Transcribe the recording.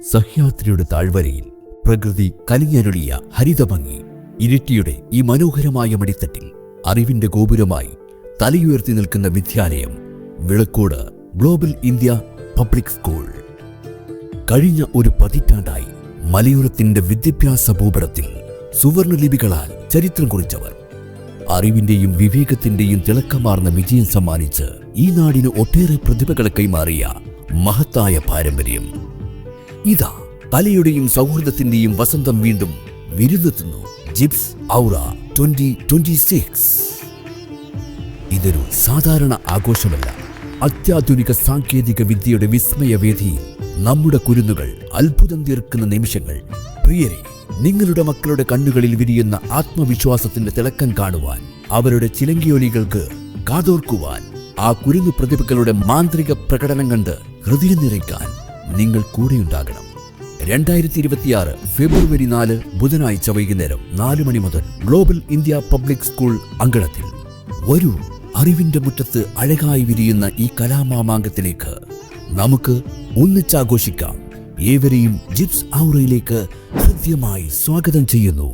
സഹ്യാദ്രിയുടെ താഴ്വരയിൽ പ്രകൃതി കനിഞ്ഞരുളിയ ഹരിതഭംഗി. ഇരിട്ടിയുടെ ഈ മനോഹരമായ മടിത്തട്ടിൽ അറിവിന്റെ ഗോപുരമായി തലയുയർത്തി നിൽക്കുന്ന വിദ്യാലയം Vilakkode global India public school. കഴിഞ്ഞ ഒരു പതിറ്റാണ്ടായി മലയോരത്തിന്റെ വിദ്യാഭ്യാസ ഭൂപടത്തിൽ സുവർണലിപികളാൽ ചരിത്രം കുറിച്ചവർ. അറിവിന്റെയും വിവേകത്തിന്റെയും തിളക്കമാർന്ന വിജയം സമ്മാനിച്ച് ഈ നാടിന് ഒട്ടേറെ പ്രതിഭകളെ കൈമാറിയ മഹത്തായ പാരമ്പര്യം. ഇതാ കലയുടെയും സൗഹൃദത്തിന്റെയും വസന്തം വീണ്ടും വിരുന്നെത്തുന്നു. ജിപ്സ് ഔറ 2026. ഇതൊരു സാധാരണ ആഘോഷമല്ല. അത്യാധുനിക സാങ്കേതിക വിദ്യയുടെ വിസ്മയവേദിയിൽ നമ്മുടെ കുരുന്നുകൾ അത്ഭുതം തീർക്കുന്ന നിമിഷങ്ങൾ. പ്രിയരെ, നിങ്ങളുടെ മക്കളുടെ കണ്ണുകളിൽ വിരിയുന്ന ആത്മവിശ്വാസത്തിന്റെ തിളക്കം കാണുവാൻ, അവരുടെ ചിലങ്കിയൊലികൾക്ക് കാതോർക്കുവാൻ, ആ കുരുന്നു പ്രതിഭകളുടെ മാന്ത്രിക പ്രകടനം കണ്ട് ഹൃദയം നിറയ്ക്കാൻ നിങ്ങൾ കൂടെയുണ്ടാകണം. 2026 ഫെബ്രുവരി 4 ബുധനാഴ്ച വൈകുന്നേരം 4 മണി മുതൽ ഗ്ലോബൽ ഇന്ത്യ പബ്ലിക് സ്കൂൾ അങ്കണത്തിൽ വരൂ. അറിവിന്റെ മുറ്റത്ത് അഴകായി വിരിയുന്ന ഈ കലാമാമാങ്കത്തിലേക്ക് നമുക്ക് ഒന്നിച്ചാഘോഷിക്കാം. ഏവരെയും ജിപ്സ് ഔറയിലേക്ക് ഹൃദ്യമായി സ്വാഗതം ചെയ്യുന്നു.